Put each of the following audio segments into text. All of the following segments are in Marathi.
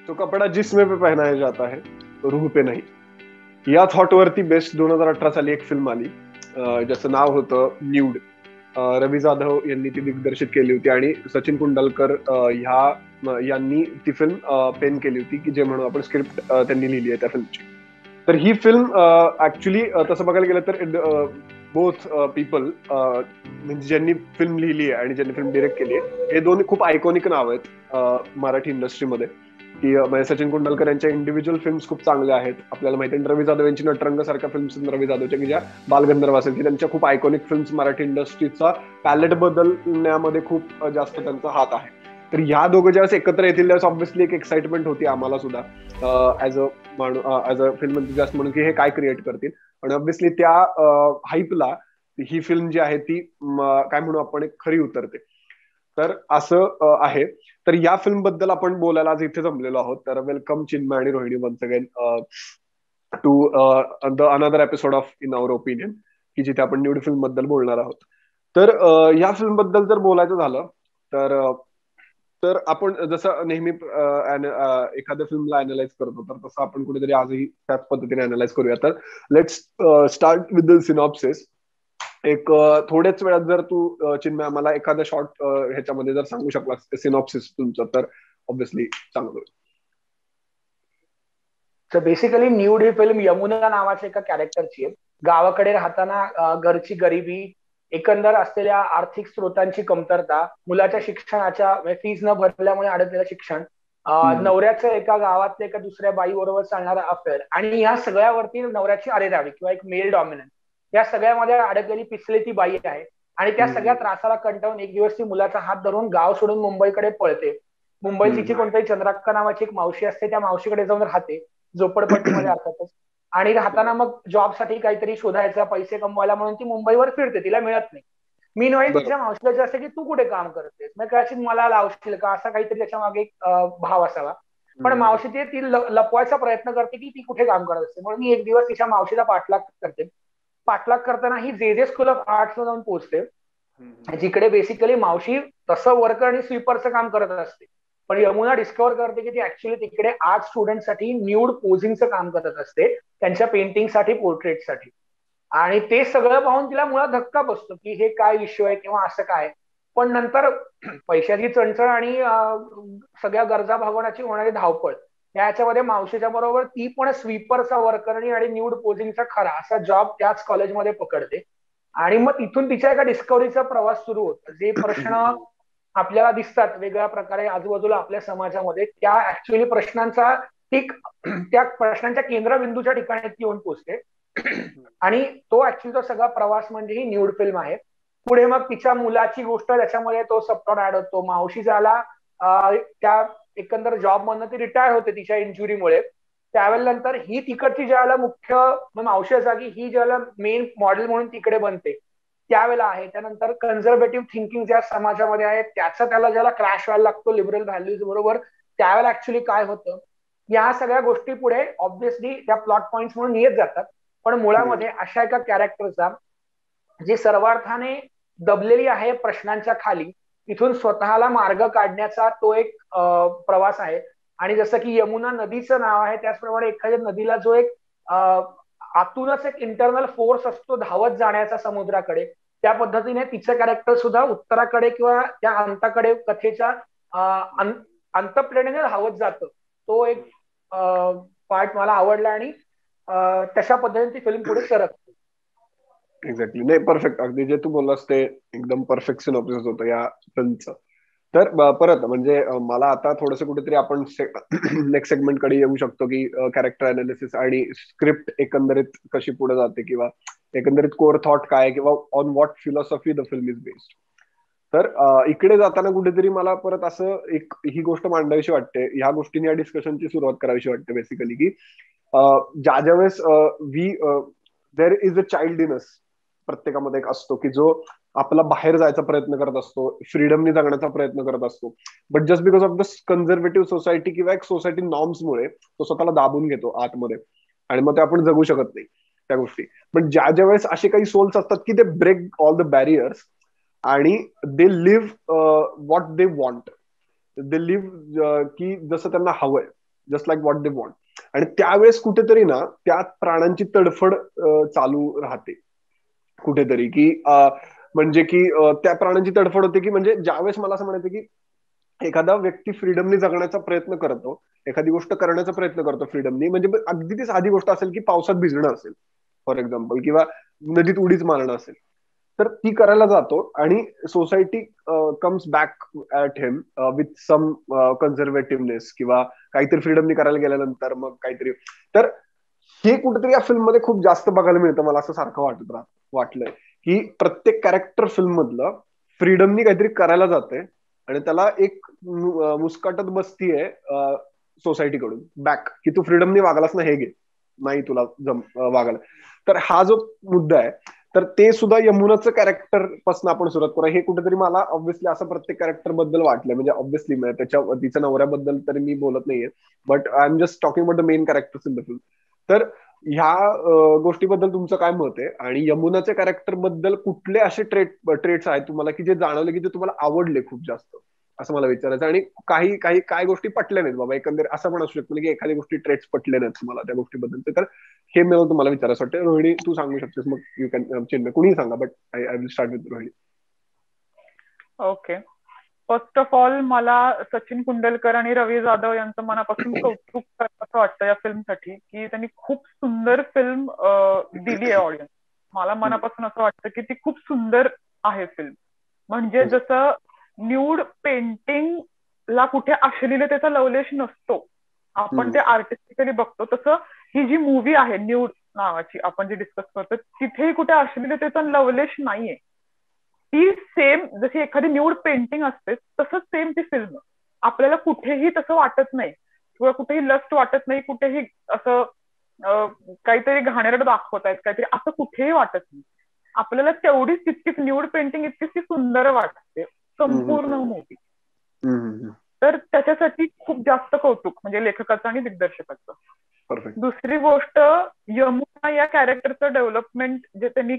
तो कपडा जिसमें पे पहनाया जाता है तो रूह पे नाही. या थॉट वरती बेस्ट 2018 साली एक फिल्म आली, ज्याचं नाव होतं न्यूड. रवी जाधव यांनी ती दिग्दर्शित केली होती आणि सचिन कुंडलकर यांनी ती फिल्म पेन केली होती, की जे म्हणून आपण स्क्रिप्ट त्यांनी लिहिली आहे त्या फिल्मची. तर ही फिल्म ऍक्च्युली तसं बघायला गेलं तर बोथ पीपल, म्हणजे ज्यांनी फिल्म लिहिली आहे आणि ज्यांनी फिल्म डिरेक्ट केली आहे, हे दोन खूप आयकॉनिक नाव आहेत मराठी इंडस्ट्रीमध्ये. की म्हणजे सचिन कुंडलकर यांच्या इंडिव्हिज्युअल फिल्म्स खूप चांगल्या आहेत. आपल्याला माहिती आहे रवी जाधव यांची नटरंग सारख्या फिल्म्स रवी जाधवच्या, की ज्या बालगंधर्व असेल, की त्यांच्या खूप आयकॉनिक फिल्म्स मराठी इंडस्ट्रीचा पॅलेट बदलण्यामध्ये खूप जास्त त्यांचा हात आहे. तर ह्या दोघं ज्यावेळेस एकत्र येतील त्यावेळेस ऑब्व्हियसली एक एक्साइटमेंट होती आम्हाला सुद्धा ऍज अ फिल्म एन्थुसियास्ट म्हणून, की हे काय क्रिएट करतील. आणि ऑब्व्हियसली त्या हाईपला ही फिल्म जी आहे ती काय म्हणू आपण एक खरी उतरते. तर असं आहे. तर या फिल्म बद्दल आपण बोलायला आज इथे जमलेलो आहोत. तर वेलकम चिन्मय आणि Rohini once again to the another episode of in our opinion, की जिथे आपण न्यूड फिल्म बद्दल बोलणार आहोत. तर या फिल्म बद्दल जर बोलायचं झालं तर तर आपण जसं नेहमी एखाद्या फिल्मला अनालाइज करतो, तर तसं आपण कुठेतरी आजही त्याच पद्धतीने अनालाइज करूया. तर let's start with the synopsis. एक थोड्याच वेळात जर तू चिन्मय आम्हाला एखाद्या शॉर्ट ह्याच्यामध्ये जर सांगू शकलास सिनॉप्सिस तुमचं, तर ऑब्व्हियसली चांगलं होईल. तर बेसिकली न्यूड ही फिल्म यमुना नावाच्या एका कॅरेक्टरची आहे. गावाकडे राहताना घरची गरिबी, एकंदर असलेल्या आर्थिक स्रोतांची कमतरता, मुलाच्या शिक्षणाच्या फीज न भरल्यामुळे अडकलेलं शिक्षण, नवऱ्याचं एका गावातल्या एका दुसऱ्या बाईबरोबर चालणारा अफेअर, आणि या सगळ्यावरती नवऱ्याची अरेरावी किंवा एक मेल डॉमिनन्स, या सगळ्यामध्ये अडकलेली पिसलेली ती बाई आहे. आणि त्या सगळ्या त्रासाला कंटाळून एक दिवस ती मुलाचा हात धरून गाव सोडून मुंबईकडे पळते. मुंबईत तिची कोणतरी चंद्राक्का नावाची एक मावशी असते, त्या मावशीकडे जाऊन राहते झोपडपट्टीमध्ये अर्थातच. आणि राहताना मग जॉबसाठी काहीतरी शोधायचा, पैसे कमवायला म्हणून ती मुंबईवर फिरते, तिला मिळत नाही. मी नव्हे तिच्या मावशीला जे असते की तू कुठे काम करतेस, मग कदाचित मला लावशील का, असा काहीतरी त्याच्या मागे एक भाव असावा. पण मावशी ती लपवायचा प्रयत्न करते की ती कुठे काम करत असते. म्हणून मी एक दिवस तिच्या मावशीला पाठलाग करते. पाठलाग करताना ही जे स्कूल ऑफ आर्ट्स जाऊन पोहोचते, जिकडे बेसिकली मावशी तसं वर्कर आणि स्वीपरचं काम करत असते. पण यमुना डिस्कव्हर करते की ती ऍक्च्युली तिकडे आर्ट स्टुडंटसाठी न्यूड पोझिंगचं काम करत असते, त्यांच्या पेंटिंगसाठी, पोर्ट्रेटसाठी. आणि ते सगळं पाहून तिला मुळात धक्का बसतो की हे काय इश्यू आहे किंवा असं काय. पण नंतर पैशाची चणचण आणि सगळ्या गरजा भागवण्याची होणारी धावपळ, याच्यामध्ये मावशीच्या बरोबर ती पण स्वीपरचा वर्करनी आणि न्यूड पोझिंगचा खरा असा जॉब त्याच कॉलेजमध्ये पकडते. आणि मग तिथून तिच्या एका डिस्कव्हरीचा प्रवास सुरू होतो. जे प्रश्न आपल्याला दिसतात वेगळ्या प्रकारे आजूबाजूला आपल्या समाजामध्ये, त्या ऍक्च्युअली प्रश्नांचा त्या प्रश्नांच्या केंद्रबिंदूच्या ठिकाणी ती येऊन पोहोचते. आणि तो ऍक्च्युअली तो सगळा प्रवास म्हणजे ही न्यूड फिल्म आहे. पुढे मग तिच्या मुलाची गोष्ट, त्याच्यामध्ये तो सबप्लॉट ऍड होतो. मावशी ज्याला त्या एकंदर जॉब मधनं ती रिटायर होते तिच्या इंजुरीमुळे, त्यावेळेला नंतर ही तिकडची ज्याला मुख्य मावशी जागी ही ज्याला मेन मॉडेल म्हणून तिकडे बनते त्यावेळेला आहे. त्यानंतर कन्झर्वेटिव्ह थिंकिंग ज्या समाजामध्ये आहे त्याचा त्याला ज्याला क्रॅश व्हायला लागतो लिबरल व्हॅल्यूज बरोबर, त्यावेळेला ऍक्च्युली काय होतं, या सगळ्या गोष्टी पुढे ऑब्व्हियसली त्या प्लॉट पॉइंट्स म्हणून येत जातात. पण मुळामध्ये अशा एका कॅरेक्टरचा जी सर्वार्थाने दबलेली आहे प्रश्नांच्या खाली, तिथून स्वतःला मार्ग काढण्याचा तो एक प्रवास आहे. आणि जसं की यमुना नदीचं नाव आहे, त्याचप्रमाणे एखाद्या नदीला जो एक आतूनच एक इंटरनल फोर्स असतो धावत जाण्याचा समुद्राकडे, त्या पद्धतीने तिचं कॅरेक्टर सुद्धा उत्तराकडे किंवा त्या अंताकडे कथेच्या अंतप्रेरणेने धावत जातं. तो एक पार्ट मला आवडला आणि तशा पद्धतीने ती फिल्म पुढे सरकते. एक्झॅक्टली. नाही, परफेक्ट. अगदी जे तू बोललास ते एकदम परफेक्ट सिनॉप्सिस होतं या फिल्मचं. तर परत म्हणजे मला आता थोडंसं कुठेतरी आपण नेक्स्ट सेगमेंट कडे येऊ शकतो, की कॅरेक्टर अनालिसिस आणि स्क्रिप्ट एकंदरीत कशी पुढे जाते, किंवा एकंदरीत कोर थॉट काय, किंवा on what philosophy the film is based. तर इकडे जाताना कुठेतरी मला परत असं एक ही गोष्ट मांडावीशी वाटते, ह्या गोष्टीने या डिस्कशनची सुरुवात करावीशी वाटते बेसिकली, की ज्या वेळेस देर इज अ चाइल्डीनेस प्रत्येकामध्ये एक असतो, की जो आपला बाहेर जायचा प्रयत्न करत असतो, फ्रीडमनी जगण्याचा प्रयत्न करत असतो. But just because of the conservative society किंवा एक सोसायटी नॉर्म्समुळे तो स्वतःला दाबून घेतो आतमध्ये, आणि मग ते आपण जगू शकत नाही त्या गोष्टी. पण ज्या वेळेस असे काही सोल्स असतात की they break all the barriers आणि they live what they want, they live की जसं त्यांना हवंय, just like what they want. आणि त्यावेळेस कुठेतरी ना त्या प्राणांची तडफड चालू राहते कुठेतरी, की म्हणजे की त्या प्राणांची तडफड होते, की म्हणजे ज्यावेळेस मला असं म्हणायचं की एखादा व्यक्ती फ्रीडमनी जगण्याचा प्रयत्न करतो, एखादी गोष्ट करण्याचा प्रयत्न करतो फ्रीडमनी, म्हणजे अगदी ती साधी गोष्ट असेल की पावसात भिजणं असेल फॉर एक्झाम्पल, किंवा नदीत उडीच मारणं असेल, तर ती करायला जातो आणि society comes back at him with some conservativeness, किंवा काहीतरी फ्रीडमनी करायला गेल्यानंतर मग काहीतरी. तर हे कुठेतरी या फिल्म मध्ये खूप जास्त बघायला मिळतं मला असं सारखं वाटलंय, की प्रत्येक कॅरेक्टर फिल्म मधलं फ्रीडमनी काहीतरी करायला जाते आणि त्याला एक मुस्काटत बसतीये सोसायटीकडून बॅक, की तू फ्रीडमनी वागलास ना, हे घे, नाही तुला वागायला. तर हा जो मुद्दा आहे, तर ते सुद्धा यमुनाचं कॅरेक्टर पासून आपण सुरुवात करूया. हे कुठेतरी मला ऑब्व्हियसली असं प्रत्येक कॅरेक्टर बद्दल वाटलंय, म्हणजे ऑब्व्हियसली त्याच्या तिच्या नवऱ्याबद्दल तरी मी बोलत नाहीये, but I am just talking about the main characters in the film. तर ह्या गोष्टीबद्दल तुमचं काय मत आहे, आणि यमुनाच्या कॅरेक्टर बद्दल कुठले असे ट्रेट्स आहेत तुम्हाला की जे जाणवले की जे तुम्हाला आवडले खूप जास्त, असं मला विचारायचं. आणि काही काही काय गोष्टी पटल्या नाहीत बाबा, एकंदर असं पण असू शकतं की एखादी गोष्टी ट्रेट्स पटले नाहीत तुम्हाला त्या गोष्टीबद्दल. तर हे मला तुम्हाला विचारायचं वाटतं. रोहिणी तू सांगू शकतेस, मग यू कॅन चिन्ह कुणीही सांगा, but I will start with Rohini. Okay, first of all मला सचिन कुंडलकर आणि रवी जाधव यांचं मनापासून कौतुक करावं वाटतं या फिल्मसाठी, की त्यांनी खूप सुंदर फिल्म दिली आहे ऑडियन्स. मला मनापासून असं वाटतं की ती खूप सुंदर आहे फिल्म. म्हणजे जसं न्यूड पेंटिंग ला कुठे अश्लीलतेचा लवलेश नसतो, आपण ते आर्टिस्टिकली बघतो, तसं ही जी मूवी आहे न्यूड नावाची आपण जी डिस्कस करतो, तिथेही कुठे अश्लीलतेचा लवलेश नाहीये. ती सेम जशी एखादी न्यूड पेंटिंग असते तसंच सेम ती फिल्म. आपल्याला कुठेही तसं वाटत नाही, किंवा कुठेही लस्ट वाटत नाही, कुठेही असं काहीतरी घाणेरडं दाखवतायत काहीतरी, असं कुठेही वाटत नाही. आपल्याला तेवढीच तितकीच न्यूड पेंटिंग इतकीच ती सुंदर वाटते संपूर्ण मूवी. तर त्याच्यासाठी खूप जास्त कौतुक म्हणजे लेखकाचं आणि दिग्दर्शकाचं. दुसरी गोष्ट, यमुना या कॅरेक्टरचं डेव्हलपमेंट जे त्यांनी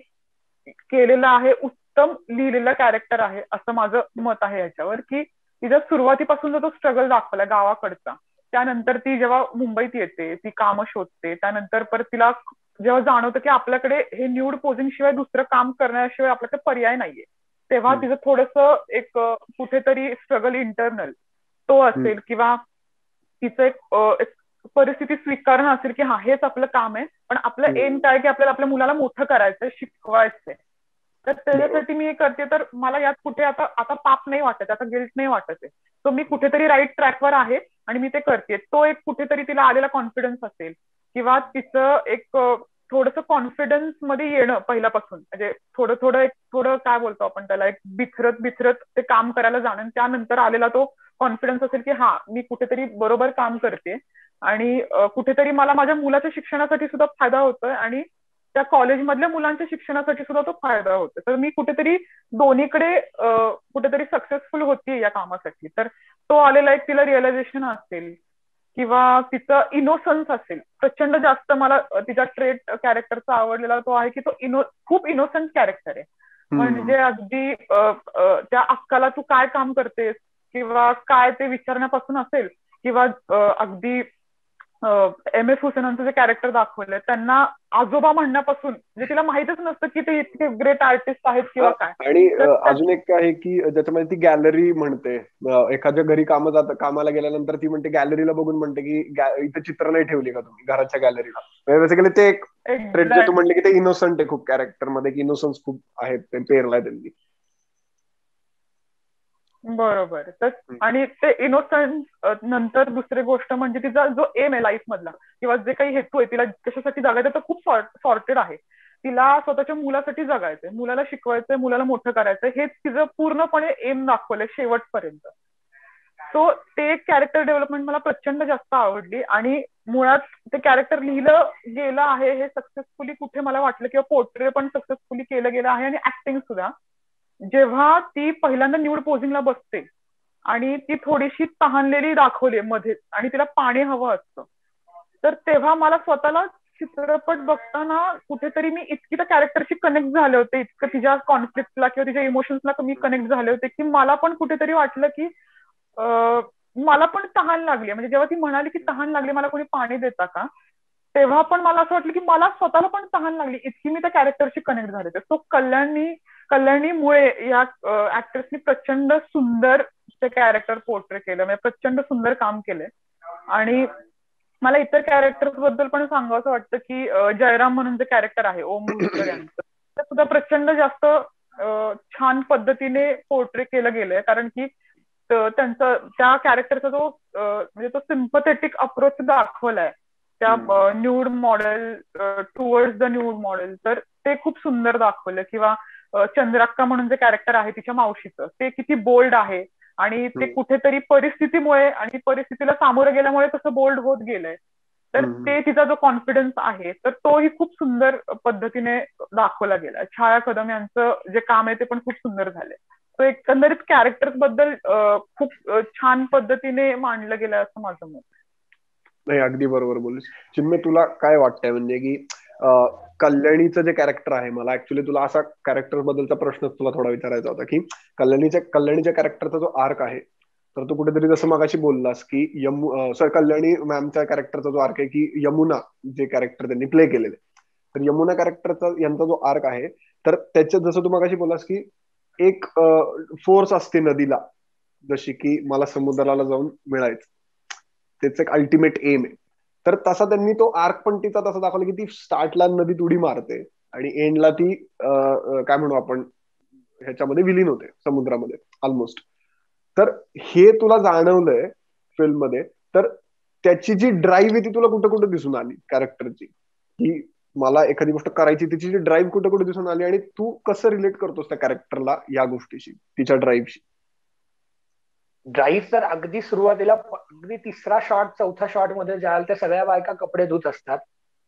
केलेलं आहे, उत्तम लिहिलेलं कॅरेक्टर आहे असं माझं मत आहे याच्यावर. की तिच्या सुरुवातीपासून जो स्ट्रगल दाखवला गावाकडचा, त्यानंतर ती जेव्हा मुंबईत येते, ती कामं शोधते, त्यानंतर परत तिला जेव्हा जाणवतं की आपल्याकडे हे न्यूड पोझिंग शिवाय दुसरं काम करण्याशिवाय आपल्याकडे पर्याय नाहीये, तेव्हा तिचं थोडंसं एक कुठेतरी स्ट्रगल इंटरनल तो असेल, किंवा तिचं एक परिस्थिती स्वीकारणं असेल की हा हेच आपलं काम आहे, पण आपलं एम काय की आपल्याला आपल्या मुलाला मोठं करायचंय, शिकवायचंय. तर त्याच्यासाठी मी हे करते. तर मला यात कुठे आता पाप नाही वाटत, आता गिल्ट नाही वाटत आहे. तो मी कुठेतरी राईट ट्रॅकवर आहे आणि मी ते करते. तो एक कुठेतरी तिला आलेला कॉन्फिडन्स असेल, किंवा तिचं एक थोडंसं कॉन्फिडन्स मध्ये येणं पहिल्यापासून, म्हणजे थोडं काय बोलतो आपण त्याला, एक बिथरत ते काम करायला जाणं, त्यानंतर आलेला तो कॉन्फिडन्स असेल की हा मी कुठेतरी बरोबर काम करते, आणि कुठेतरी मला माझ्या मुलाच्या शिक्षणासाठी सुद्धा फायदा होतोय, आणि त्या कॉलेजमधल्या मुलांच्या शिक्षणासाठी सुद्धा तो फायदा होतो. तर मी कुठेतरी दोन्हीकडे कुठेतरी सक्सेसफुल होतीये या कामासाठी. तर तो आलेला एक तिला रिअलायझेशन असेल, किंवा तिचं इनोसन्स असेल. प्रचंड जास्त मला तिच्या ट्रेट कॅरेक्टरचा आवडलेला तो आहे की तो खूप इनोसंट कॅरेक्टर आहे. म्हणजे अगदी त्या अक्काला तू काय काम करतेस किंवा काय ते विचारण्यापासून असेल, किंवा अगदी एम एस हुसेनांचं जे कॅरेक्टर दाखवलंय त्यांना आजोबा म्हणण्यापासून, म्हणजे तिला माहितच नसतं की ते इतके ग्रेट आर्टिस्ट आहेत किंवा काय. आणि अजून एक आहे की ज्याच्यामध्ये ती गॅलरी म्हणते, एखाद्या घरी कामाला गेल्यानंतर ती म्हणते, गॅलरीला बघून म्हणते की इथे चित्र नाही ठेवली का तुम्ही घराच्या गॅलरीला. बेसिकली ते एक ट्रेट जे तू म्हणले की ते इनोसंट आहे खूप कॅरेक्टर मध्ये, की इनोसन्स खूप आहेत, ते पेरलाय त्यांनी. बरोबर. तर आणि ते इनोसन्स नंतर दुसरी गोष्ट म्हणजे तिचा जो एम आहे लाईफ मधला, किंवा जे काही हेतू आहे तिला कशासाठी जगायचं, तर खूप सॉर्टेड आहे. तिला स्वतःच्या मुलासाठी जगायचंय, मुलाला शिकवायचंय, मुलाला मोठं करायचंय, हेच तिचं पूर्णपणे एम दाखवलंय शेवटपर्यंत. सो ते कॅरेक्टर डेव्हलपमेंट मला प्रचंड जास्त आवडली. आणि मुळात ते कॅरेक्टर लिहिलं गेलं आहे हे सक्सेसफुली कुठे मला वाटलं, किंवा पोर्ट्रे पण सक्सेसफुली केलं गेलं आहे, आणि ऍक्टिंग सुद्धा. जेव्हा ती पहिल्यांदा न्यूड पोझिंगला बसते आणि ती थोडीशी तहानलेली दाखवली मध्ये, आणि तिला पाणी हवं असतं, तर तेव्हा मला स्वतःला चित्रपट बघताना कुठेतरी मी इतकी त्या कॅरेक्टरशी कनेक्ट झाले होते, इतकं तिच्या कॉन्फ्लिक्टला किंवा तिच्या इमोशन्सला मी कनेक्ट झाले होते, की मला पण कुठेतरी वाटलं की मला पण तहान लागली, म्हणजे जेव्हा ती म्हणाली की तहान लागली, मला कोणी पाणी देता का, तेव्हा पण मला असं वाटलं की मला स्वतःला पण तहान लागली, इतकी मी त्या कॅरेक्टरशी कनेक्ट झाले. तर तो कल्याणीमुळे या ऍक्ट्रेसनी प्रचंड सुंदर ते कॅरेक्टर पोर्ट्रे केलं, म्हणजे प्रचंड सुंदर काम केलंय. आणि मला इतर कॅरेक्टर बद्दल पण सांगावं वाटतं की जयराम म्हणून जे कॅरेक्टर आहे ओम भूतकर यांचं, ते सुद्धा प्रचंड जास्त छान पद्धतीने पोर्ट्रे केलं गेलंय. कारण की त्यांचा त्या कॅरेक्टरचा जो म्हणजे तो सिम्पथेटिक अप्रोच दाखवलाय त्या nude model towards the nude model, तर ते खूप सुंदर दाखवलं. किंवा चंद्राक्का म्हणून जे कॅरेक्टर आहे तिच्या मावशीचं, ते किती बोल्ड आहे आणि ते कुठेतरी परिस्थितीमुळे आणि परिस्थितीला सामोरं गेल्यामुळे तसं बोल्ड होत गेलंय. तर ते तिचा जो कॉन्फिडन्स आहे तर तोही खूप सुंदर पद्धतीने दाखवला गेला. छाया कदम यांचं जे काम आहे ते पण खूप सुंदर झालंय. तो एकंदरीत कॅरेक्टर्स बद्दल खूप छान पद्धतीने मांडलं गेलं असं माझं मत. नाही, अगदी बरोबर बोललीस. चिन्मय, तुला काय वाटतंय म्हणजे की कल्याणीचं जे कॅरेक्टर आहे, मला ऍक्च्युली तुला असा कॅरेक्टर बद्दलचा प्रश्न तुला थोडा विचारायचा होता की कल्याणीच्या कॅरेक्टरचा जो आर्क आहे, तर तू कुठेतरी जसं मगाशी बोललास की कल्याणी मॅमच्या कॅरेक्टरचा जो आर्क आहे की यमुना जे कॅरेक्टर त्यांनी प्ले केलेले, तर यमुना कॅरेक्टरचा यांचा जो आर्क आहे, तर त्याच्यात जसं तू मगाशी बोललास की एक फोर्स असते नदीला, जशी की मला समुद्राला जाऊन मिळायचं, त्याचं एक अल्टिमेट एम आहे. तर तसा त्यांनी तो आर्क पण तिचा तसा दाखवला की ती स्टार्टला नदीत उडी मारते आणि एंडला ती काय म्हणू आपण ह्याच्यामध्ये विलीन होते समुद्रामध्ये ऑलमोस्ट. तर हे तुला जाणवलंय फिल्म मध्ये, तर त्याची जी ड्राईव्ह आहे ती तुला कुठं कुठं दिसून आली कॅरेक्टरची, की मला एखादी गोष्ट करायची, तिची जी ड्राईव्ह कुठं कुठं दिसून आली आणि तू कसं रिलेट करतोस त्या कॅरेक्टरला या गोष्टीशी, तिच्या ड्राईव्हशी? ड्राईव्ह तर अगदी सुरुवातीला अगदी तिसरा शॉट चौथा शॉट मध्ये ज्याला त्या सगळ्या बायका कपडे धुत असतात,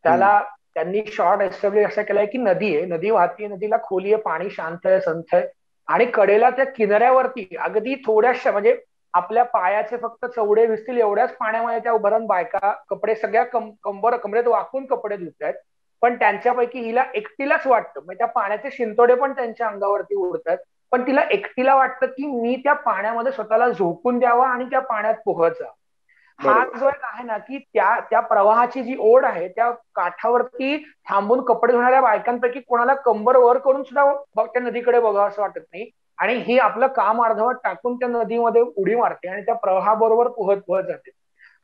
त्याला त्यांनी शॉट एस्टॅब्लिश असा केलाय की नदी आहे, नदी वाहतीये, नदीला खोली आहे, पाणी शांत आहे, संथ आहे. आणि कडेला त्या किनाऱ्यावरती अगदी थोड्याशा म्हणजे आपल्या पायाचे फक्त चवडे दिसतील एवढ्याच पाण्यामध्ये त्या उभारून बायका कपडे सगळ्या कमरेत वाकून कपडे धुत आहेत. पण त्यांच्यापैकी हिला एकटीलाच वाटतं, म्हणजे त्या पाण्याचे शिंतोडे पण त्यांच्या अंगावरती उडतात, पण तिला एकटीला वाटतं की मी त्या पाण्यामध्ये स्वतःला झोकून द्यावा आणि त्या पाण्यात पोहत जा. हा जो एक आहे ना की त्या प्रवाहाची जी ओढ आहे, त्या काठावरती थांबून कपडे धुणाऱ्या बायकांपैकी कोणाला कंबर वर करून सुद्धा त्या नदीकडे बघावं असं वाटत नाही. आणि ही आपलं काम अर्धवट टाकून त्या नदीमध्ये उडी मारते आणि त्या प्रवाहाबरोबर पोहत पोहत जाते.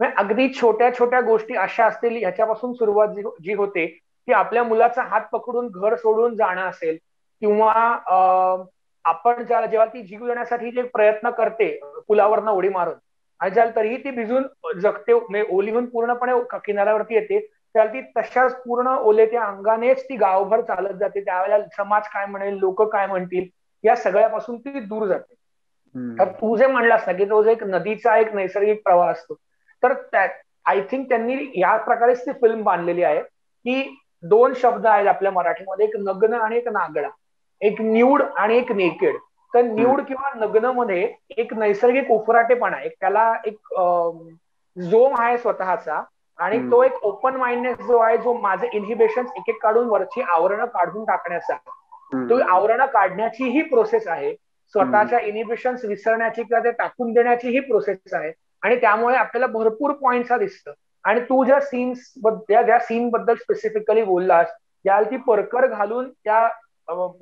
म्हणजे अगदी छोट्या छोट्या गोष्टी अशा असतील, ह्याच्यापासून सुरुवात जी होते की आपल्या मुलाचा हात पकडून घर सोडून जाणं असेल, किंवा आपण जेव्हा ती जीव देण्यासाठी जे प्रयत्न करते पुलावरनं उडी मारून, आणि ज्याला तरीही ती भिजून जगते, म्हणजे ओली होऊन पूर्णपणे किनाऱ्यावरती येते, त्याला ती तशाच पूर्ण ओले त्या अंगानेच ती गावभर चालत जाते. त्यावेळेला समाज काय म्हणेल, लोक काय म्हणतील, या सगळ्यापासून ती दूर जाते. तर तू जे म्हणलास ना की तो जो एक नदीचा एक नैसर्गिक प्रवाह असतो, तर आय थिंक त्यांनी या प्रकारेच ती फिल्म बांधलेली आहे की दोन शब्द आहेत आपल्या मराठीमध्ये, एक नग्न आणि एक नागडा, एक न्यूड आणि एक नेकेड. तर न्यूड किंवा नग्न मध्ये एक नैसर्गिक उफराटेपणा, एक त्याला एक जोम आहे स्वतःचा, आणि तो एक ओपन माइंडनेस जो आहे, जो माझे इनहिबिशन एक एक काढून वरची आवरणं काढून टाकण्याचा, तो आवरणं काढण्याची ही प्रोसेस आहे, स्वतःच्या इनहिबिशन्स विसरण्याची किंवा ते टाकून देण्याची ही प्रोसेस आहे. आणि त्यामुळे आपल्याला भरपूर पॉइंट्स दिसतं. आणि तू ज्या सीन बद्दल स्पेसिफिकली बोललास, त्याला ती परकर घालून त्या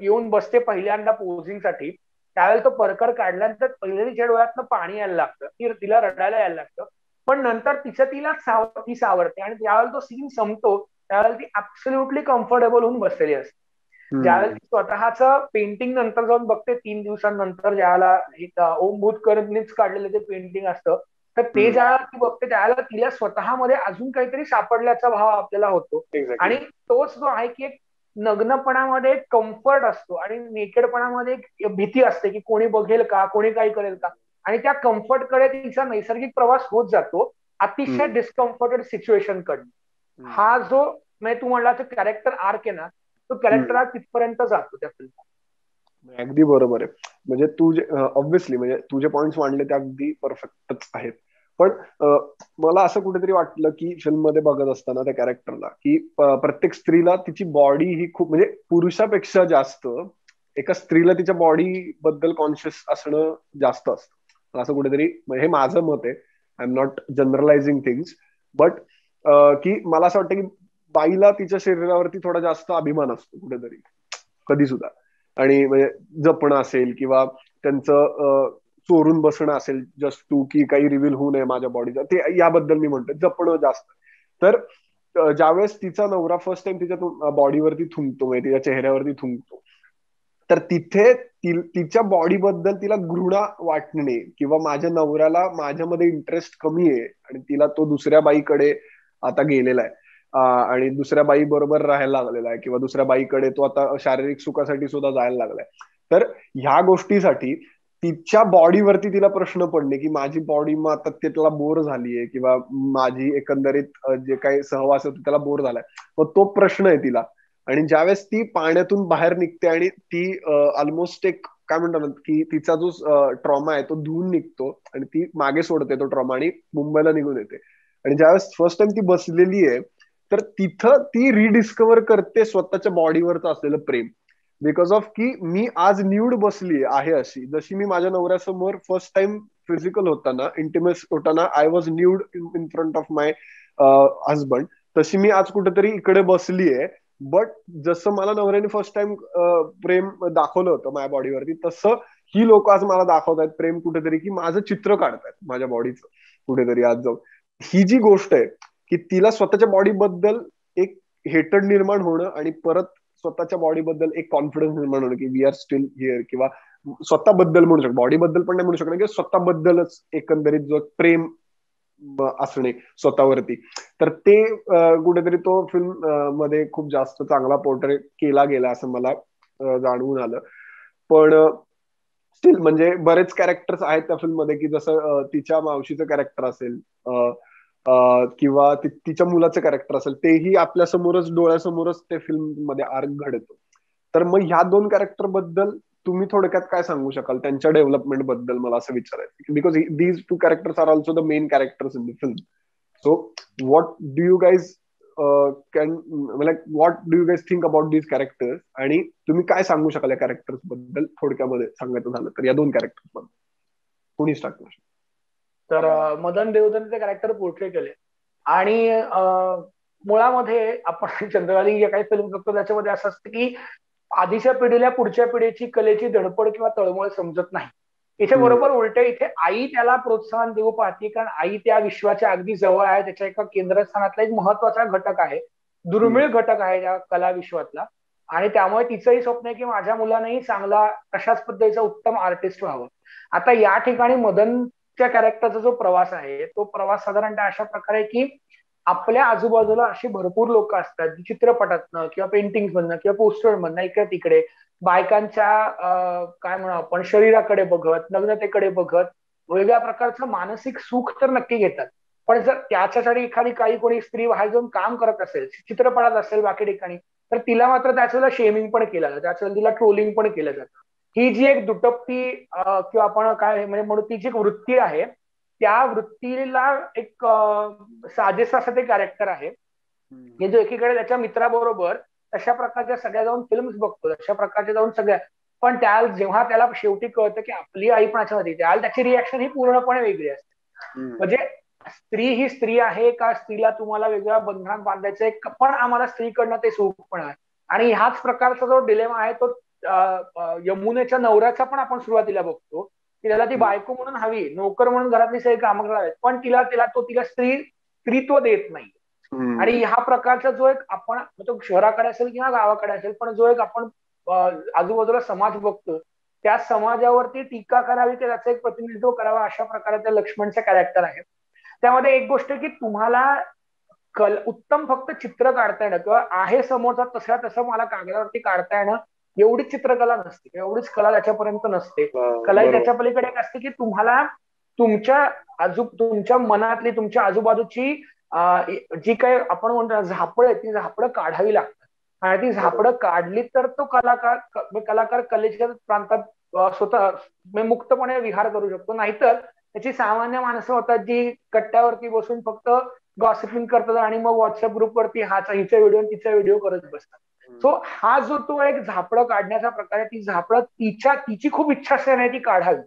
येऊन बसते पहिल्यांदा पोझिंगसाठी, त्यावेळेला तो परकर काढल्यानंतर पहिले तिच्या डोळ्यातनं पाणी यायला लागतं, तिला रडायला यायला लागतं. पण नंतर ती सावरते आणि त्यावेळेला तो सीन संपतो, त्यावेळेला ती ऍब्सोल्युटली कम्फर्टेबल होऊन बसलेली असते. ज्यावेळेला ती स्वतःचं पेंटिंग नंतर जाऊन बघते 3 दिवसांनंतर, ज्यावेळेला ओम भूतकरनीच काढलेलं ते पेंटिंग असतं, तर ते ज्यावेळेला ती बघते त्यावेळेला तिला स्वतःमध्ये अजून काहीतरी सापडल्याचा भाव आपल्याला होतो. आणि तोच जो आहे की एक नग्नपणामध्ये एक कम्फर्ट असतो आणि नेकेडपणामध्ये एक भीती असते की कोणी बघेल का, कोणी काही करेल का, आणि त्या कम्फर्ट कडे तिचा नैसर्गिक प्रवास होत जातो अतिशय डिस्कम्फर्टेड सिच्युएशन कडे. हा जो म्हणजे तू म्हणला तो कॅरेक्टर आर्क आहे ना, तो कॅरेक्टर आर्क तिथपर्यंत जातो त्या फिल्म. अगदी बरोबर आहे. म्हणजे तू जे ऑब्व्हियसली म्हणजे तू जे पॉइंट्स मांडले ते अगदी परफेक्टच आहेत. पण मला असं कुठेतरी वाटलं की फिल्म मध्ये बघत असताना त्या कॅरेक्टरला की प्रत्येक स्त्रीला तिची बॉडी ही खूप म्हणजे पुरुषापेक्षा जास्त एका स्त्रीला तिच्या बॉडी बद्दल कॉन्शियस असणं जास्त असतं, असं कुठेतरी हे माझं मत आहे. I am not generalising things, but की मला असं वाटतं की बाईला तिच्या शरीरावरती थोडा जास्त अभिमान असतो कुठेतरी, कधी सुद्धा. आणि म्हणजे जपणं असेल किंवा त्यांचं चोरून बसणं असेल जस्ट टू, की काही रिव्हील होऊ नये माझ्या बॉडीचा, ते याबद्दल मी म्हणतो जपणं जास्त. तर ज्यावेळेस तिचा नवरा फर्स्ट टाइम तिच्या बॉडीवरती थुंकतो, म्हणजे तिच्या चेहऱ्यावरती थुंकतो, तर तिथे तिच्या बॉडीबद्दल तिला घृणा वाटणे किंवा माझ्या नवऱ्याला माझ्यामध्ये इंटरेस्ट कमी आहे आणि तिला तो दुसऱ्या बाईकडे आता गेलेला आहे आणि दुसऱ्या बाई बरोबर राहायला लागलेला आहे किंवा दुसऱ्या बाईकडे तो आता शारीरिक सुखासाठी सुद्धा जायला लागलाय, तर ह्या गोष्टीसाठी तिच्या बॉडीवरती तिला प्रश्न पडणे की माझी बॉडी मग आता तिला बोर झालीये किंवा माझी एकंदरीत जे काही सहवास होतो त्याला बोर झालाय, मग तो प्रश्न आहे तिला. आणि ज्यावेळेस ती पाण्यातून बाहेर निघते आणि ती ऑलमोस्ट एक काय म्हणतात की तिचा जो ट्रॉमा आहे तो धुवून निघतो आणि ती मागे सोडते तो ट्रॉमा आणि मुंबईला निघून येते. आणि ज्यावेळेस फर्स्ट टाइम ती बसलेली आहे तर तिथं ती रिडिस्कवर करते स्वतःच्या बॉडीवरचं असलेलं प्रेम, बिकॉज ऑफ की मी आज न्यूड बसली आहे अशी, जशी मी माझ्या नवऱ्यासमोर फर्स्ट टाइम फिजिकल होताना, इंटिमेस होताना I was nude in front of my husband, तशी मी आज कुठेतरी इकडे बसली आहे. बट जसं मला नवऱ्याने फर्स्ट टाइम प्रेम दाखवलं होतं माझ्या बॉडीवरती, तसं ही लोक आज मला दाखवतायत प्रेम कुठेतरी, की माझं चित्र काढतायत माझ्या बॉडीचं कुठेतरी आज जाऊन. ही जी गोष्ट आहे की तिला स्वतःच्या बॉडीबद्दल एक हेटड निर्माण होणं आणि परत स्वतःच्या बॉडीबद्दल एक कॉन्फिडन्स निर्माण होणं की वी आर स्टील हिअर, किंवा स्वतःबद्दल म्हणू शकतो, बॉडीबद्दल पण नाही म्हणू शकतो, की स्वतःबद्दलच एकंदरीत जो प्रेम असणे स्वतःवरती, तर ते कुठेतरी तो फिल्म मध्ये खूप जास्त चांगला पोर्ट्रे केला गेला असं मला जाणवून आलं. पण स्टील म्हणजे बरेच कॅरेक्टर्स आहेत त्या फिल्म मध्ये, की जसं तिच्या मावशीचं कॅरेक्टर असेल किंवा तिच्या मुलाचं कॅरेक्टर असेल, तेही आपल्या समोरच डोळ्यासमोरच ते फिल्म मध्ये आर्क घडतो. तर मग ह्या दोन कॅरेक्टर बद्दल तुम्ही थोडक्यात काय सांगू शकाल त्यांच्या डेव्हलपमेंट बद्दल, मला असं विचारायचं, because these two characters are also the main characters in the film. So what do you guys can like what do you guys think about these characters, आणि तुम्ही काय सांगू शकाल या कॅरेक्टर्स बद्दल थोडक्यामध्ये सांगायचं झालं तर, या दोन कॅरेक्टर्स बद्दल कोणी स्टार्ट करू शकतो? तर मदन देवधरचे कॅरेक्टर पोर्ट्रे केले आणि मुळामध्ये आपण जनरली जे काही फिल्म बघतो त्याच्यामध्ये असं असतं की आधीच्या पिढीला पुढच्या पिढीची कलेची धडपड किंवा तळमळ समजत नाही. इथे बरोबर उलटे, इथे आई त्याला प्रोत्साहन देऊ पाहते, कारण आई त्या विश्वाच्या अगदी जवळ आहे, त्याच्या एका केंद्रस्थानातला एक महत्वाचा घटक आहे, दुर्मिळ घटक आहे या कला विश्वातला. आणि त्यामुळे तिचंही स्वप्न आहे की माझ्या मुलांनाही चांगला अशाच पद्धतीचा उत्तम आर्टिस्ट व्हावं. आता या ठिकाणी मदनच्या कॅरेक्टरचा जो प्रवास आहे तो प्रवास साधारणतः अशा प्रकारे की आपल्या आजूबाजूला अशी भरपूर लोक असतात जी चित्रपटातनं किंवा पेंटिंग मधनं किंवा पोस्टर मधनं इकडे तिकडे बायकांच्या काय म्हणू आपण शरीराकडे बघत, नग्नतेकडे बघत वेगळ्या प्रकारचं मानसिक सुख तर नक्की घेतात. पण जर त्याच्यासाठी एखादी काही कोणी स्त्री बाहेर जाऊन काम करत असेल, चित्रपटात असेल बाकी ठिकाणी, तर तिला मात्र त्याच शेमिंग पण केलं जातं, त्याच तिला ट्रोलिंग पण केलं जातं. ही जी एक दुटप्पी किंवा आपण काय म्हणजे म्हणू ती जी वृत्ती आहे, त्या वृत्तीला एक साजेस असं ते कॅरेक्टर आहे की जो एकीकडे त्याच्या मित्राबरोबर तशा प्रकारच्या सगळ्या जाऊन फिल्म्स बघतो, तशा प्रकारच्या जाऊन सगळ्या, पण जेव्हा त्याला शेवटी कळतं की आपली आई पण याच्यामध्ये, त्याला त्याची रिॲक्शन ही पूर्णपणे वेगळी असते. म्हणजे स्त्री ही स्त्री आहे का, स्त्रीला तुम्हाला वेगळ्या बंधनात बांधायचंय, पण आम्हाला स्त्रीकडनं ते सुख पण आहे. आणि ह्याच प्रकारचा जो डिलेमा आहे तो यमुनेच्या नवऱ्याचा पण आपण सुरुवातीला बघतो की त्याला ती बायको म्हणून हवी, नोकर म्हणून घरातली सगळी कामं करावीत, पण तिला स्त्रीत्व देत नाही. आणि ह्या प्रकारचा जो एक आपण तो शहराकडे असेल किंवा गावाकडे असेल, पण जो एक आपण आजूबाजूला समाज बघतो त्या समाजावरती टीका करावी की त्याचं एक प्रतिनिधित्व करावं, अशा प्रकारचं लक्ष्मणचं कॅरेक्टर आहे. त्यामध्ये एक गोष्ट की तुम्हाला उत्तम फक्त चित्र काढता येणं किंवा आहे समोरचा तसं मला कागदावरती काढता येणं एवढीच चित्रकला नसते, एवढीच कला त्याच्यापर्यंत नसते. कला त्याच्या पलीकडे एक असते की तुम्हाला तुमच्या मनातली, तुमच्या आजूबाजूची जी काही आपण म्हणतो झापड आहे, ती झापडं काढावी लागतात. आणि ती झापडं काढली तर तो कलाकार कलेच्या प्रांतात स्वतः मुक्तपणे विहार करू शकतो. नाहीतर त्याची सामान्य माणसं होतात जी कट्ट्यावरती बसून फक्त गॉसिपिंग करतात आणि मग व्हॉट्सअप ग्रुपवरती हिचा व्हिडिओ तिचा व्हिडिओ करत बसतात. सो हा जो तो एक झापडं काढण्याचा प्रकार आहे, ती झापडं तिची खूप इच्छा असते ती काढावी,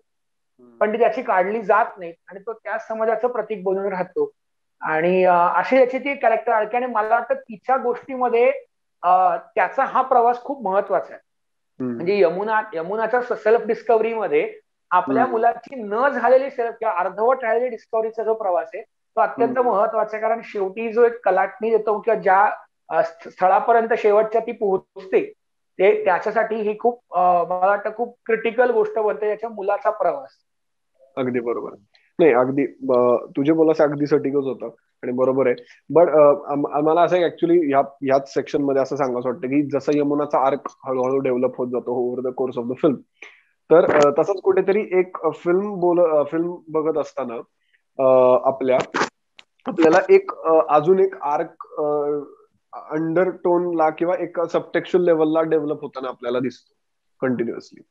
पण ती त्याची काढली जात नाही आणि तो त्या समाजाचं प्रतीक बनून राहतो. आणि अशी याची ती कॅरेक्टर आर्क आणि मला वाटतं तिच्या गोष्टीमध्ये त्याचा हा प्रवास खूप महत्वाचा आहे. म्हणजे यमुनाच्या सेल्फ डिस्कव्हरीमध्ये आपल्या मुलाची न झालेली सेल्फ किंवा अर्धवट राहिलेली डिस्कव्हरीचा जो प्रवास आहे तो अत्यंत महत्वाचा आहे. कारण शेवटी जो एक कलाटणी देतो किंवा ज्या स्थळापर्यंत शेवटच्या ती पोहोचते ते त्याच्यासाठी ही खूप मला वाटतं खूप क्रिटिकल गोष्ट बनते त्याच्या मुलाचा प्रवास. अगदी बरोबर. नाही अगदी तुझे बोलास अगदी सटीकच होतं आणि बरोबर आहे. बट मला असं ऍक्च्युली ह्याच सेक्शन मध्ये असं सांगायचं वाटतं की जसं यमुनाचा आर्क हळूहळू डेव्हलप होत जातो over the course of the film, तर तसंच कुठेतरी एक फिल्म बघत असताना आपल्याला एक अजून एक आर्क अंडरटोनला किंवा एक सबटेक्च्युअल लेवलला डेव्हलप होताना आपल्याला दिसतो कंटिन्युअसली.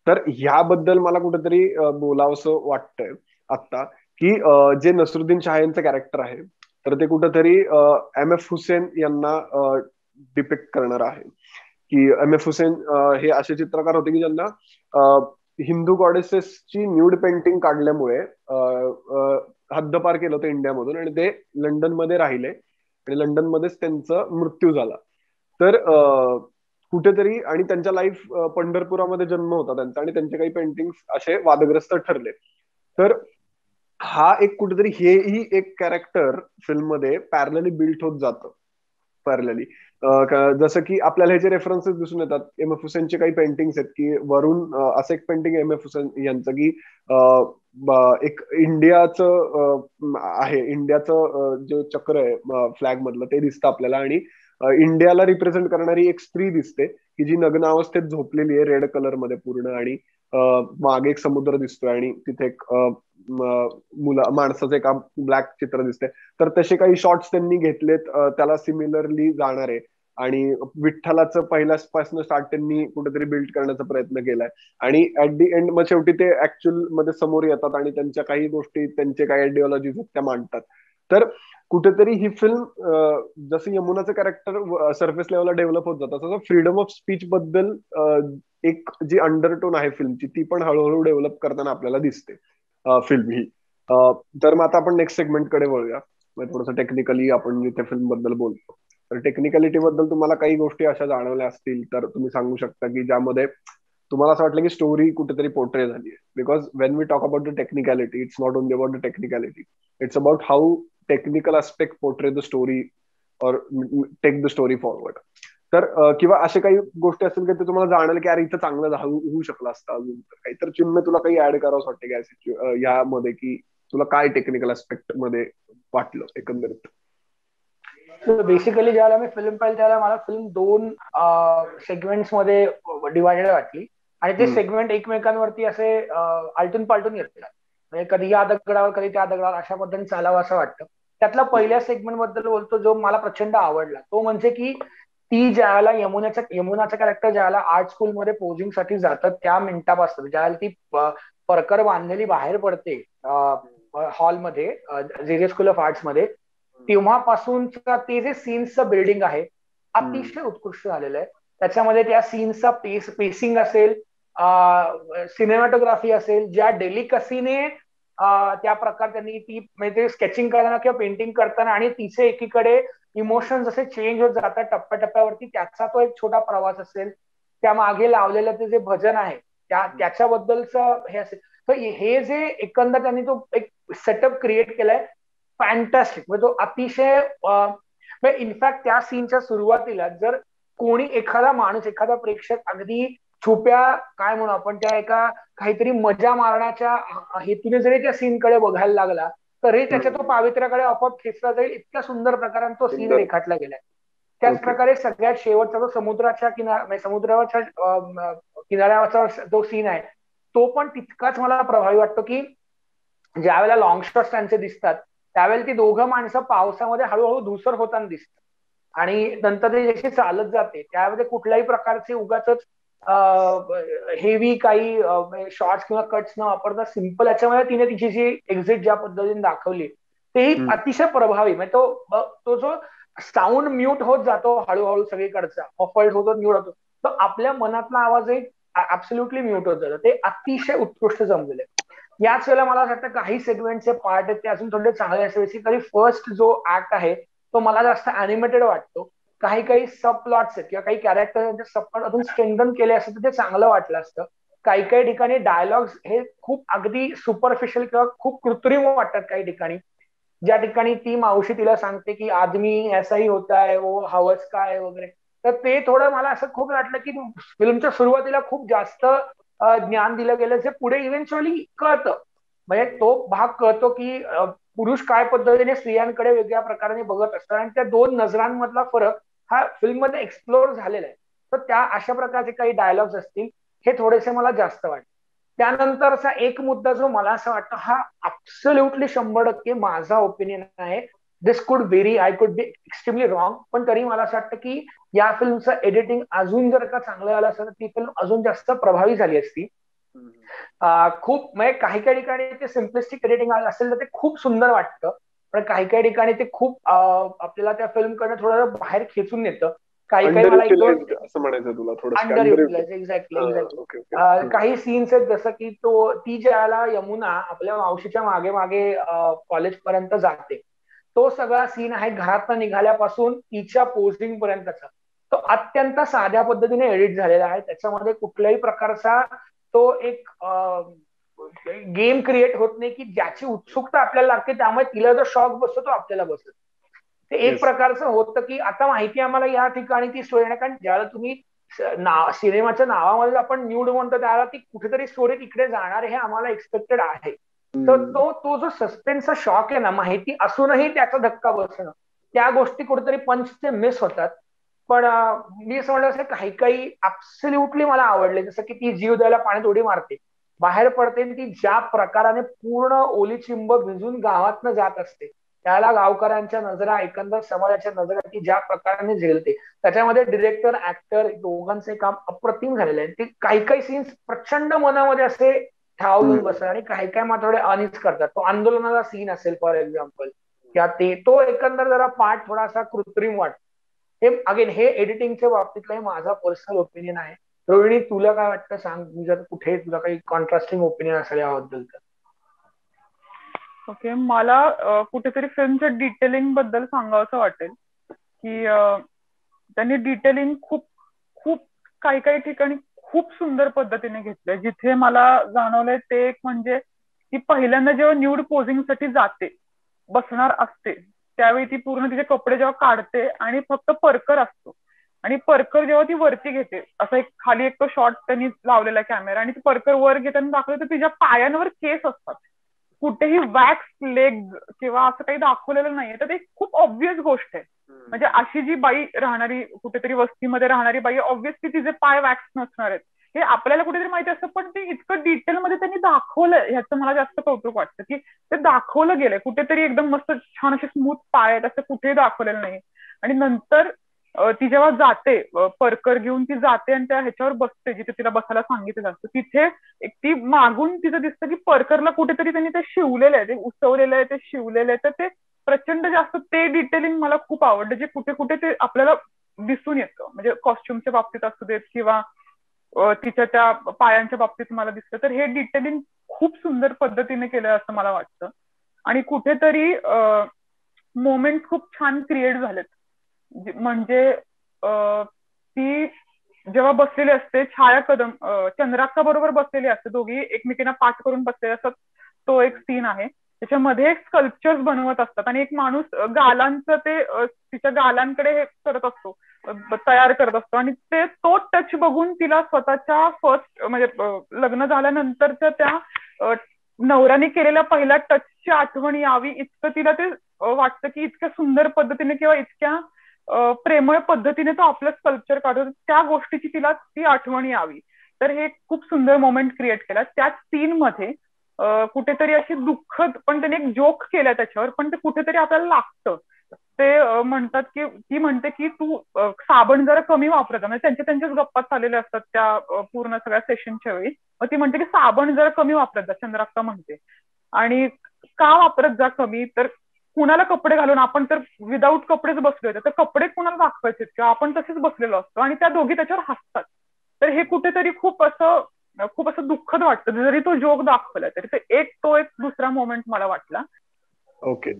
तर ह्याबद्दल मला कुठेतरी बोलावंसं वाटतंय आता की जे नसरुद्दीन शाह यांचं कॅरेक्टर आहे तर ते कुठेतरी एम.एफ. हुसेन यांना डिपिक्ट करणार आहे. की एम.एफ. हुसेन हे असे चित्रकार होते की ज्यांना हिंदू गॉडेसेसची न्यूड पेंटिंग काढल्यामुळे हद्दपार केलं होतं इंडियामधून आणि ते लंडनमध्ये राहिले आणि लंडनमध्येच त्यांचा मृत्यू झाला. तर कुठेतरी आणि त्यांच्या लाईफ पंढरपुरामध्ये जन्म होता त्यांचा आणि त्यांचे काही पेंटिंग असे वादग्रस्त ठरले. तर हा एक कुठेतरी हेही एक कॅरेक्टर फिल्म मध्ये पॅरलली बिल्ट होत जातं. पॅरलली जसं की आपल्याला ह्याचे रेफरन्सेस दिसून येतात. एम एफ हुसेनचे काही पेंटिंग्स आहेत की वरून असं एक पेंटिंग एम एफ हुसेन यांचं की एक इंडियाचं आहे, इंडियाचं जो चक्र आहे फ्लॅग मधलं ते दिसतं आपल्याला आणि इंडियाला रिप्रेझेंट करणारी एक स्त्री दिसते की जी नग्न अवस्थेत झोपलेली आहे रेड कलर मध्ये पूर्ण आणि मागे एक समुद्र दिसतोय आणि तिथे एक माणसाचं एका ब्लॅक चित्र दिसते. तर तसे काही शॉर्ट्स त्यांनी घेतलेत त्याला सिमिलरली जाणार आहे आणि विठ्ठलाचं पहिल्यापासून स्टार्ट त्यांनी कुठेतरी बिल्ड करण्याचा प्रयत्न केलाय आणि ऍट दी एंड मग शेवटी ते ऍक्च्युअल मध्ये समोर येतात आणि त्यांच्या काही गोष्टी त्यांचे काही आयडिओलॉजीज त्या मांडतात. तर कुठेतरी ही फिल्म जसं यमुनाचं कॅरेक्टर सरफेस लेवलला डेव्हलप होत जातं तसं फ्रीडम ऑफ स्पीच बद्दल एक जी अंडरटोन आहे फिल्मची ती पण हळूहळू डेव्हलप करताना आपल्याला दिसते फिल्म ही. तर मग आता आपण नेक्स्ट सेगमेंट कडे वळूया. थोडंसं टेक्निकली आपण जिथे फिल्म बद्दल बोलतो तर टेक्निकॅलिटी बद्दल तुम्हाला काही गोष्टी अशा जाणवल्या असतील तर तुम्ही सांगू शकता की ज्यामध्ये तुम्हाला असं वाटलं की स्टोरी कुठेतरी पोर्ट्रे झाली आहे. Because when we talk about the technicality it's not only about the technicality, it's about how technical aspect portray the story और टेक द स्टोरी फॉरवर्ड. तर किंवा असे काही गोष्टी असतील की ते तुम्हाला जाणवलं की अरे इथं चांगलं होऊ शकलं असतं अजून काही. तर चिन्ह तुला काही ऍड करावं वाटतं की यामध्ये की तुला काय टेक्निकल आस्पेक्ट मध्ये वाटलं एकंदरीत? बेसिकली ज्यावेळेला मी फिल्म पाहिली त्यावेळेला मला फिल्म 2 सेगमेंट्स मध्ये डिवायडेड वाटली आणि ते सेगमेंट एकमेकांवरती असे आलटून पालटून येतात. म्हणजे कधी या दगडावर कधी त्या दगडावर अशा पद्धतीने चालावं असं वाटतं. त्यातला पहिल्या सेगमेंट बद्दल बोलतो जो मला प्रचंड आवडला तो म्हणजे की ती ज्यावेळेला यमुनाचं कॅरेक्टर ज्यावेळेला आर्ट स्कूलमध्ये पोजिंग साठी जातात त्या मिनिटापासून ज्यावेळेला ती परकर बांधलेली बाहेर पडते हॉलमध्ये जे स्कूल ऑफ आर्ट्स मध्ये तेव्हापासूनचा ते जे सीन्सचं बिल्डिंग आहे अतिशय उत्कृष्ट झालेलं आहे. त्याच्यामध्ये त्या सीन्सचा पेसिंग असेल, सिनेमॅटोग्राफी असेल, ज्या डेलिकसीने त्या प्रकार त्यांनी ती म्हणजे स्केचिंग करताना किंवा पेंटिंग करताना आणि तिचे एकीकडे इमोशन्स असे चेंज होत जातात टप्प्याटप्प्यावरती त्याचा तो एक छोटा प्रवास असेल, त्या मागे लावलेलं ते जे भजन आहे त्याच्याबद्दलचं हे असेल. तर हे जे एकंदर त्यांनी तो एक सेटअप क्रिएट केलाय फॅन्टॅस्टिक. म्हणजे तो अतिशय इनफॅक्ट त्या सीनच्या सुरुवातीला जर कोणी एखादा माणूस एखादा प्रेक्षक अगदी छुप्या काय म्हणू आपण त्या एका काहीतरी मजा मारण्याच्या हेतूने जरी त्या सीनकडे बघायला लागला तरी त्याच्या तो पावित्र्याकडे आपोआप खेचला जाईल इतक्या सुंदर प्रकाराने तो सीन रेखाटला गेलाय. त्याच प्रकारे सगळ्यात शेवटचा जो समुद्राच्या समुद्रावरच्या किनाऱ्यावरचा जो सीन आहे तो पण तितकाच मला प्रभावी वाटतो की ज्या वेळेला लॉंग शॉट्स त्यांचे दिसतात त्यावेळेला ती दोघं माणसं पावसामध्ये हळूहळू धुसर होताना दिसतात आणि नंतर ते जशी चालत जाते त्यामध्ये कुठल्याही प्रकारचे उगाचच हेवी काही शॉर्ट्स किंवा कट्स न वापरता सिम्पल याच्यामध्ये तिने तिची जी एक्झिट ज्या पद्धतीने दाखवली तेही अतिशय प्रभावी. म्हणजे तो जो साऊंड म्यूट होत जातो हळूहळू सगळीकडचा मफल्ड होतो म्यूट होतो तर आपल्या मनातला आवाजही ऍब्सोल्युटली म्यूट होत जातो. ते अतिशय उत्कृष्ट जमलेले. याच वेळेला मला असं वाटतं काही सेगमेंटचे पार्ट आहेत ते अजून थोडे चांगले असते. बेसिकली फर्स्ट जो ऍक्ट आहे तो मला जास्त अॅनिमेटेड वाटतो. काही काही सब प्लॉट्स आहेत किंवा काही कॅरेक्टर सब प्लॉट अजून स्ट्रेंथन केले असते तर ते चांगलं वाटलं असतं. काही काही ठिकाणी डायलॉग्स हे खूप अगदी सुपरफिशियल किंवा खूप कृत्रिम वाटतात काही ठिकाणी. ज्या ठिकाणी ती मावशी तिला सांगते की आदमी ऐसाही होता है वो हवस का है वगैरे, तर ते थोडं मला असं खूप वाटलं की फिल्मच्या सुरुवातीला खूप जास्त ज्ञान दिलं गेलं जे पुढे इव्हेंच्युअली कळतं. म्हणजे तो भाग कळतो की पुरुष काय पद्धतीने स्त्रियांकडे वेगळ्या प्रकारे बघत असतात आणि त्या दोन नजरांमधला फरक हा फिल्ममध्ये एक्सप्लोर झालेला आहे. तर त्या अशा प्रकारचे काही डायलॉग्स असतील हे थोडेसे मला जास्त वाटते. त्यानंतरचा एक मुद्दा जो मला असं वाटतं हा ऍब्सोल्युटली 100% माझा ओपिनियन आहे. दिस कुड very, I could be extremely wrong, पण तरी मला असं वाटतं की या फिल्मचं एडिटिंग अजून जर का चांगलं झालं असतं तर ती फिल्म अजून जास्त प्रभावी झाली असती. खूप म्हणजे काही काही ठिकाणी ते सिम्पलिस्टिक एडिटिंग असेल तर ते खूप सुंदर वाटतं, पण काही काही ठिकाणी ते खूप आपल्याला त्या फिल्म कडे थोडं बाहेर खेचून नेतं. काही काही अंडर मला एक दोन युटिलाइज्ड असं म्हणायचं तुला थोडं under under utilize, exactly exactly. Okay okay. काही सीन्स आहेत जसं की ती ज्याला यमुना आपल्या मावशीच्या मागे मागे कॉलेज पर्यंत जाते, तो सगळा सीन आहे घरातनं निघाल्यापासून तिच्या पोझिंग पर्यंतचा, तो अत्यंत साध्या पद्धतीने एडिट झालेला आहे. त्याच्यामध्ये कुठल्याही प्रकारचा तो एक गेम क्रिएट होत नाही की ज्याची उत्सुकता आपल्याला लागते त्यामुळे तिला जो शॉक बसतो तो आपल्याला बसतो. ते एक प्रकारचं होतं की आता माहिती आम्हाला या ठिकाणी ती स्टोरी नाही, कारण ज्यावेळेला तुम्ही सिनेमाच्या नावामध्ये आपण न्यूड म्हणतो त्याला ती कुठेतरी स्टोरी तिकडे जाणार हे आम्हाला एक्सपेक्टेड आहे. तर तो जो सस्पेन्सचा शॉक आहे ना, माहिती असूनही त्याचा धक्का बसणं, त्या गोष्टी कुठेतरी पंचचे मिस होतात. पण मी असं म्हणलं असं काही काही ऍब्सोल्युटली मला आवडले, जसं की ती जीव द्यायला पाण्यात उडी मारते, बाहेर पडते ती ज्या प्रकाराने पूर्ण ओली चिंब भिजून गावातनं जात असते, त्याला गावकऱ्यांच्या नजरा एकंदर समाजाच्या नजरा ती ज्या प्रकाराने झेलते, त्याच्यामध्ये डिरेक्टर ऍक्टर दोघांचे काम अप्रतिम झालेले आहे. ते काही काही सीन्स प्रचंड मनामध्ये असे ठावून बसतात आणि काही काही मात्र थोडे अनिच करतात. तो आंदोलनाचा सीन असेल फॉर एक्झाम्पल, किंवा तो एकंदर जरा पार्ट थोडासा कृत्रिम वाटतो. हे अगेन हे एडिटिंगच्या बाबतीतलं माझा पर्सनल ओपिनियन आहे. रोहिणी तुला काय वाटतं सांग, जर कुठे तुला काही कॉन्ट्रास्टिंग ओपिनियन असेल याबद्दल तर. ओके, मला कुठेतरी फिल्मच्या डिटेलिंग बद्दल सांगावंसं वाटेल की त्यांनी डिटेलिंग खूप खूप काही काही ठिकाणी खूप सुंदर पद्धतीने घेतलंय. जिथे मला जाणवलंय ते एक म्हणजे ती पहिल्यांदा जेव्हा न्यूड पोझिंगसाठी जाते, बसणार असते, त्यावेळी ती पूर्ण तिचे कपडे जेव्हा काढते आणि फक्त परकर असतो, आणि परकर जेव्हा ती वरती घेते, असा एक खाली एक तो शॉट त्यांनी लावलेला कॅमेरा, आणि ती परकर वर घेताना दाखवलं तर तिच्या पायांवर केस असतात, कुठेही वॅक्स लेग किंवा असं काही दाखवलेलं नाहीये. तर ते खूप ऑब्व्हियस गोष्ट आहे. म्हणजे अशी जी बाई राहणारी, कुठेतरी वस्तीमध्ये राहणारी बाई, ऑब्व्हियसली तिचे पाय वॅक्स नसणार आहेत हे आपल्याला कुठेतरी माहिती असतं, पण ते इतकं डिटेलमध्ये त्यांनी दाखवलंय ह्याचं मला जास्त कौतुक वाटतं की ते दाखवलं गेलंय. कुठेतरी एकदम मस्त छान असे स्मूथ पाय आहेत असं कुठेही दाखवलेलं नाही. आणि नंतर ती जेव्हा जाते, परकर घेऊन ती जाते आणि त्या ह्याच्यावर बसते जिथे तिला बसायला सांगितलं असतं, तिथे एक ती मागून तिचं दिसतं की परकरला कुठेतरी त्यांनी ते शिवलेलं आहे, ते उसवलेलं आहे, ते शिवलेलं आहे. तर ते प्रचंड जास्त ते डिटेलिंग मला खूप आवडलं, जे कुठे कुठे ते आपल्याला दिसून येतं. म्हणजे कॉस्ट्युमच्या बाबतीत असू देत किंवा तिच्या त्या पायांच्या बाबतीत मला दिसतं. तर हे डिटेलिंग खूप सुंदर पद्धतीने केलं असं मला वाटतं. आणि कुठेतरी मोमेंट खूप छान क्रिएट झालेत. म्हणजे ती जेव्हा बसलेली असते, छाया कदम चंद्राक्का बरोबर बसलेली असते, दोघी एकमेकींना पाठ करून बसलेले असतात. तो एक सीन आहे, त्याच्यामध्ये स्कल्पचर्स बनवत असतात आणि एक माणूस गालांचं ते तिच्या गालांकडे हे करत असतो, तयार करत असतो, आणि तो टच बघून तिला स्वतःच्या फर्स्ट म्हणजे लग्न झाल्यानंतरच्या त्या नवऱ्याने केलेल्या पहिल्या टचची आठवण यावी इतकं तिला ते वाटतं की इतक्या सुंदर पद्धतीने किंवा इतक्या प्रेमळ पद्धतीने तो आपलं स्कल्पचर काढतो, त्या गोष्टीची तिला ती आठवण यावी. तर हे खूप सुंदर मोमेंट क्रिएट केला. त्याच सीन मध्ये कुठेतरी अशी दुःखद, पण त्याने एक जोक केला त्याच्यावर, पण ते कुठेतरी आपल्याला लागतं. ते म्हणतात की ती म्हणते की तू साबण जरा कमी वापरत, म्हणजे त्यांच्याच गप्पा चाललेल्या असतात त्या पूर्ण सगळ्या सेशनच्या वेळी. मग ती म्हणते की साबण जरा कमी वापरत जा, चंद्राक्का म्हणते. आणि का वापरत जा कमी, तर कुणाला कपडे घालून, आपण तर विदाऊट कपडेच बसलो होतो, तर कपडे कुणाला दाखवायचे किंवा आपण तसेच बसलेलो असतो, आणि त्या दोघी त्याच्यावर हसतात. तर हे कुठेतरी खूप असं खूप असं दुःखद वाटतं. जरी तो जोक दाखवला तरी ते तो एक दुसरा मोमेंट मला वाटला. ओके,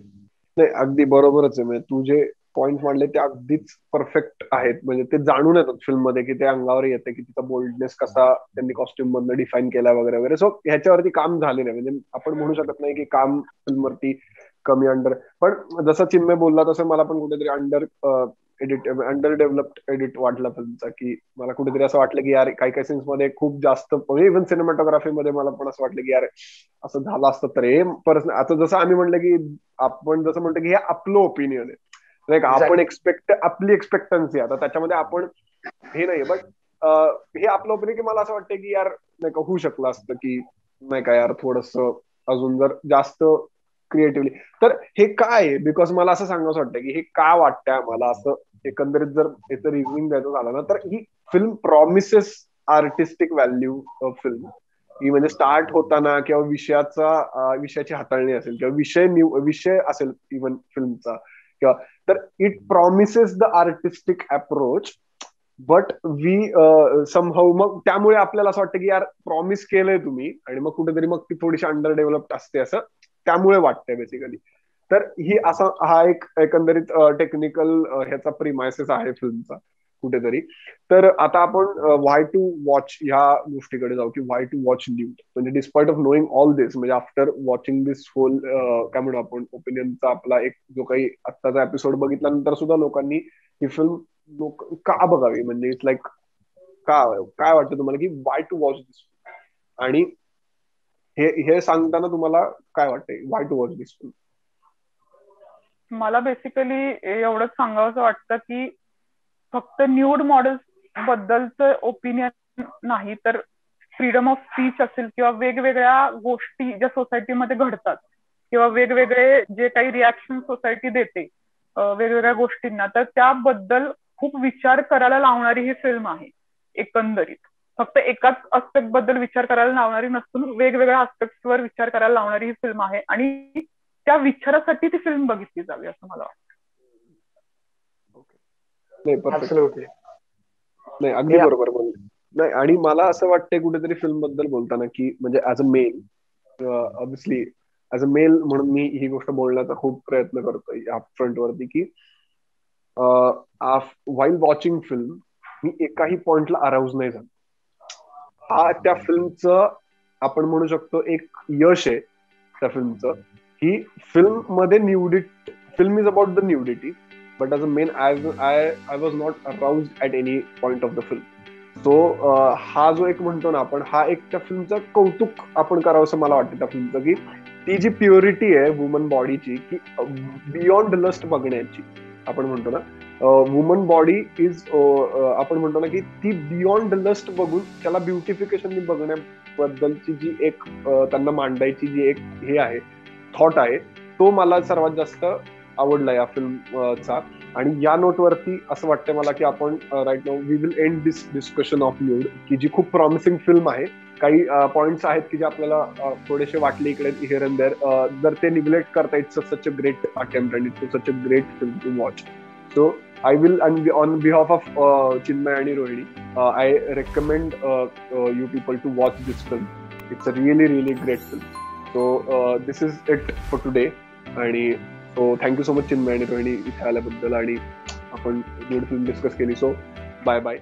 नाही अगदी बरोबरच आहे. म्हणजे तू जे पॉइंट मांडले ते अगदीच परफेक्ट आहेत. म्हणजे ते जाणून येतात फिल्म मध्ये की ते अंगावर येते की तिचा बोल्डनेस कसा त्यांनी कॉस्ट्युम मधनं डिफाईन केला वगैरे वगैरे. सो ह्याच्यावरती काम झालेलं आहे. म्हणजे आपण म्हणू शकत नाही की काम फिल्मवरती कमी अंडर, पण जसं चिन्मय बोलला तसं मला पण कुठेतरी अंडर डेव्हलप्ड एडिट वाटला फिल्मचा. की मला कुठेतरी असं वाटलं की यार काही काही सीन्स मध्ये खूप जास्त, म्हणजे इव्हन सिनेमॅटोग्राफी मध्ये मला पण असं वाटलं की यार असं झालं असतं तर हे पर्सनल. आता जसं आम्ही म्हणलं की आपण जसं म्हणतो की हे आपलं ओपिनियन आहे, लाईक आपण आपली एक्सपेक्टन्सी आता त्याच्यामध्ये आपण हे नाही, बट हे आपलं ओपिनियन की मला असं वाटतं की यार नाही का होऊ शकलं असतं की नाही का यार थोडस अजून जर जास्त क्रिएटिव्हली. तर हे काय आहे, बिकॉज मला असं सांगावं वाटतं की हे का वाटतंय आम्हाला असं. एकंदरीत जर याचं रिझनिंग द्यायचं झालं ना तर ही film promises artistic value of film. की म्हणजे स्टार्ट होताना किंवा विषयाची हाताळणी असेल किंवा विषय असेल इव्हन फिल्मचा किंवा, तर it promises the artistic approach. But we somehow, मग त्यामुळे आपल्याला असं वाटतं की यार प्रॉमिस केलंय तुम्ही आणि मग कुठेतरी मग ती थोडीशी अंडर डेव्हलप्ड असते असं त्यामुळे वाटतंय बेसिकली. तर ही असा हा एक एकंदरीत टेक्निकल ह्याचा प्रिमायसेस आहे फिल्मचा कुठेतरी. तर आता आपण व्हाय टू वॉच ह्या गोष्टीकडे जाऊ की व्हाय टू वॉच न्यूड. म्हणजे डिस्पाइट ऑफ नोईंग ऑल दिस, म्हणजे आफ्टर वॉचिंग दिस होल काय म्हणू आपण ओपिनियनचा आपला एक जो काही आत्ताचा एपिसोड बघितल्यानंतर सुद्धा लोकांनी ही फिल्म का बघावी, म्हणजे इट्स लाईक काय वाटतं तुम्हाला की वाय टू वॉच दिस. आणि हे सांगताना तुम्हाला काय वाटतंय why to watch this film. मला बेसिकली एवढंच सांगावंसं वाटतं की फक्त न्यूड मॉडेल्स बद्दलचं ओपिनियन नाही, तर फ्रीडम ऑफ स्पीच असेल किंवा वेगवेगळ्या गोष्टी ज्या सोसायटीमध्ये घडतात किंवा वेगवेगळे जे काही रिॲक्शन सोसायटी देते वेगवेगळ्या गोष्टींना, तर त्याबद्दल खूप विचार करायला लावणारी ही फिल्म आहे. एकंदरीत फक्त एकाच आस्पेक्ट बद्दल विचार करायला लावणारी नसून वेगवेगळ्या आस्पेक्टवर विचार करायला लावणारी ही फिल्म आहे आणि त्या विचारासाठी ती फिल्म बघितली जावी असं मला वाटतं. नाही परफेक्ट, नाही अगदी बरोबर बोलले. नाही आणि मला असं वाटतंय कुठेतरी फिल्म बद्दल बोलताना की म्हणजे as a male, obviously as a male म्हणून मी ही गोष्ट बोलण्याचा खूप प्रयत्न करतोय या फ्रंट वरती की वाईल वॉचिंग फिल्म मी एकाही पॉइंटला अराउज नाही झालो. हा त्या फिल्मचं आपण म्हणू शकतो एक यश आहे त्या फिल्मचं की फिल्म मध्ये nudity, film is about the nudity, but as a main I was not arouse at any point of the film. So हा जो एक म्हणतो ना आपण, हा एक त्या फिल्मचं कौतुक आपण करावं असं मला वाटतं त्या फिल्मचं की ती जी प्युरिटी आहे वुमन बॉडीची की बियॉन्ड लस्ट बघण्याची आपण म्हणतो ना, वुमन बॉडी इज आपण म्हणतो ना की ती बियॉन्ड लस्ट बघून त्याला ब्युटिफिकेशन बघण्याबद्दलची जी एक त्यांना मांडायची जी एक हे आहे थॉट आहे, तो मला सर्वात जास्त आवडला या फिल्मचा. आणि या नोटवरती असं वाटतं मला की आपण right now we will end this discussion of Nude, की जी खूप प्रॉमिसिंग फिल्म आहे. काही पॉइंट्स आहेत की जे आपल्याला थोडेसे वाटले इकडे हिअर अँड देअर, जर ते निग्लेक्ट करता it's such a great attempt and it's such a great film to watch. So I will, on behalf of Chinmay and Rohini, I recommend you people to watch this film. It's a really, really great film. So this is it for today. आणि so thank you so much Chinmay and Rohini इथे आल्याबद्दल आणि आपण गुड फिल्म डिस्कस केली. So bye bye.